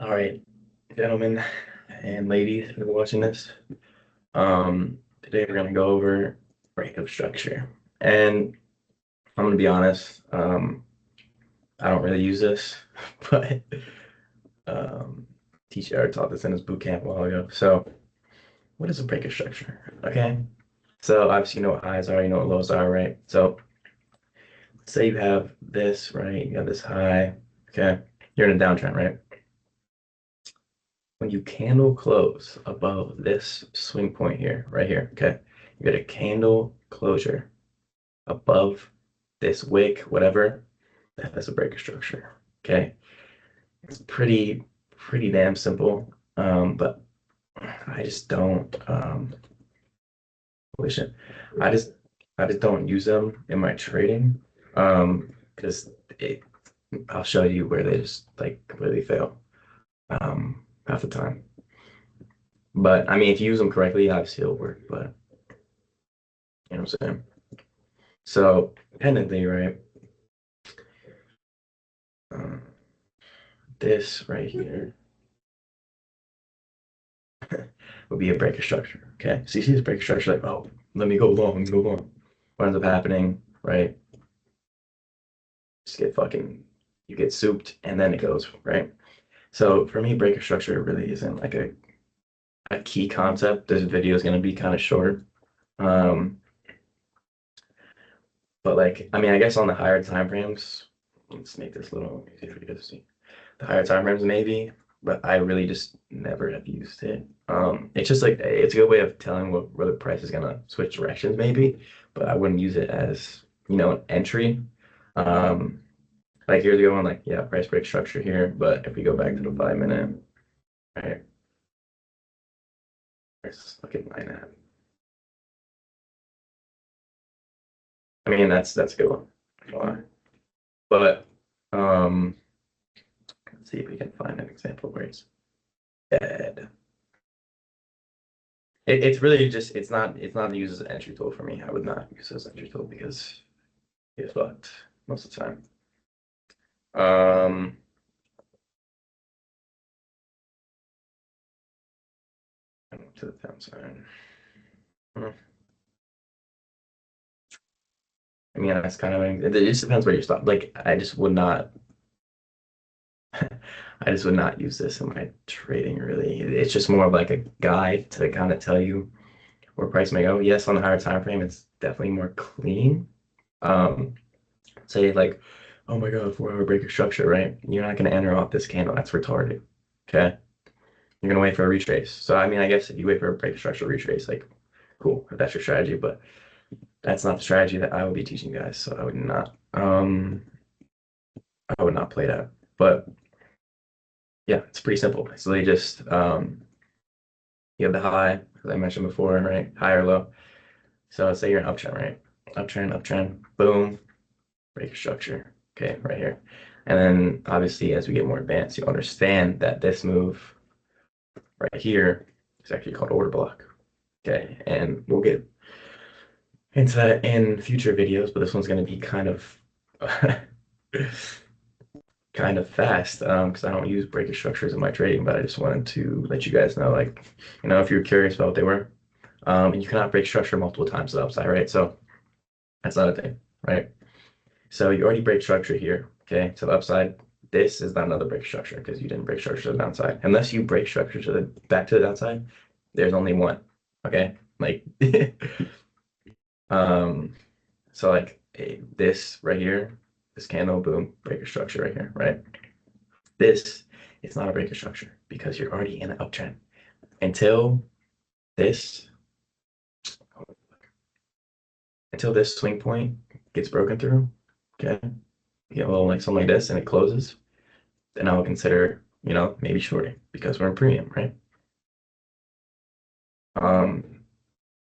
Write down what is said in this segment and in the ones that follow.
All right, gentlemen and ladies who are watching this. Today we're gonna go over breakup structure. And I'm gonna be honest, I don't really use this, but um teacher already taught this in his boot camp a while ago. So what is a breakup structure? Okay. So obviously you know what highs are, you know what lows are, right? So say you have this, right? You have this high, okay. You're in a downtrend, right? When you candle close above this swing point here, right here, okay, you get a candle closure above this wick, whatever, that's a breaker structure, okay? It's pretty damn simple, but I just don't, holy shit, I just, I just don't use them in my trading, because it, I'll show you where they just like completely fail, half the time. But I mean, if you use them correctly, obviously it'll work, but you know what I'm saying? So technically, right, um, this right here would be a breaker structure. Okay, so you see this breaker structure, like, oh, let me go long, let me go long. What ends up happening, right? Just get fucking, you get souped, and then it goes, right? So for me, breaker structure really isn't like a key concept. This video is going to be kind of short. Um, but like, I mean, I guess on the higher time frames, let's make this a little easier for you to see. The higher time frames maybe, but I really just never have used it. It's just like it's a good way of telling where the price is gonna switch directions maybe, but I wouldn't use it as, an entry. Um, like here's going like, yeah, price break structure here, but if we go back to the 5 minute, right, let's look at 9 minute. I mean that's a good one. I don't lie. But um let's see if we can find an example where it's bad. It's really just it's not used as an entry tool for me. I would not use it as an entry tool because it's fucked most of the time. Um, to the downside. Hmm. I mean, that's kind of it just depends where you stop. Like, I just would not, I just would not use this in my trading. Really, it's just more of like a guide to kind of tell you where price may go. Yes, on the higher time frame, it's definitely more clean. Um, say like, oh my God, 4 hour breaker structure, right? You're not gonna enter off this candle. That's retarded. Okay. You're gonna wait for a retrace. So I mean, I guess if you wait for a break structural retrace, like cool, if that's your strategy, but that's not the strategy that I would be teaching you guys. So I would not play that. But yeah, it's pretty simple. It's really just you have the high, as I mentioned before, right? High or low. So let's say you're an uptrend, right? Uptrend, boom, break structure. Okay, right here. And then obviously as we get more advanced, you understand that this move right here is actually called order block. Okay, and we'll get into that in future videos, but this one's going to be kind of kind of fast because I don't use breaker structures in my trading, but I just wanted to let you guys know, like, if you're curious about what they were. And you cannot break structure multiple times to the upside, right? So that's not a thing, right? So you already break structure here, okay, to the upside. This is not another break structure because you didn't break structure to the downside. Unless you break structure to the back to the downside, there's only one, okay? Like, um, so like this right here, this candle, boom, breaker structure right here, right? This is not a breaker structure because you're already in an uptrend. Until this, until this swing point gets broken through, okay, you get a little like something like this and it closes, then I would consider, maybe shorting because we're in premium, right? Um,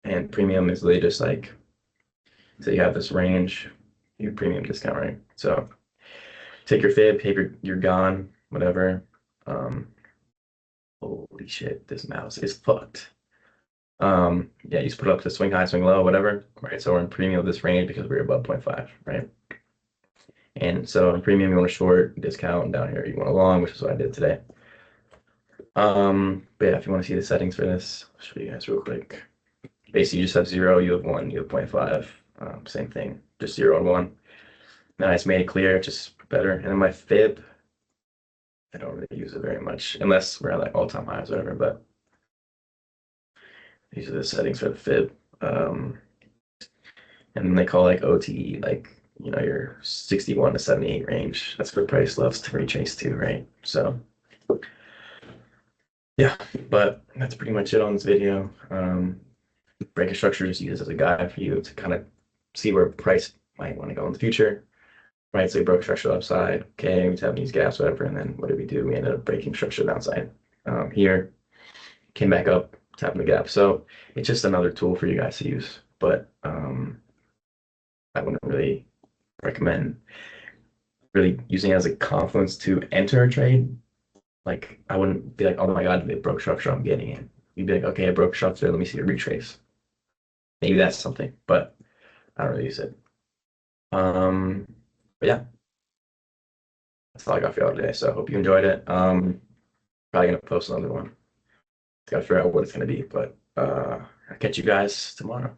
and premium is really just like, so you have this range, your premium discount, right? So take your fib, take your gone, whatever. Um, Holy shit, this mouse is fucked. Yeah, you just put it up to swing high, swing low, whatever, right? So we're in premium of this range because we're above 0.5, right? And so in premium, you want to short, discount, and down here you want a long, which is what I did today. But yeah, if you want to see the settings for this, I'll show you guys real quick. Basically, you just have 0, you have 1, you have 0.5. Same thing, just 0 and 1. Now I just made it clear, just better. And then my fib, I don't really use it very much unless we're at like all-time highs or whatever, but these are the settings for the fib. And then they call like OTE, like, your 61 to 78 range. That's where price loves to retrace to, right? So yeah, but that's pretty much it on this video. Breaking structure is used as a guide for you to kind of see where price might want to go in the future. Right, so we broke structure upside. Okay, we tapped these gaps, whatever, and then what did we do? We ended up breaking structure downside. Here, came back up, tapping the gap. So it's just another tool for you guys to use, but I wouldn't really recommend really using it as a confluence to enter a trade. Like I wouldn't be like, oh my God, it broke structure, I'm getting in. You'd be like, okay, I broke structure, let me see the retrace. Maybe that's something, but I don't really use it. But yeah, that's all I got for y'all today. So I hope you enjoyed it. Probably gonna post another one. Gotta figure out what it's gonna be, but I'll catch you guys tomorrow.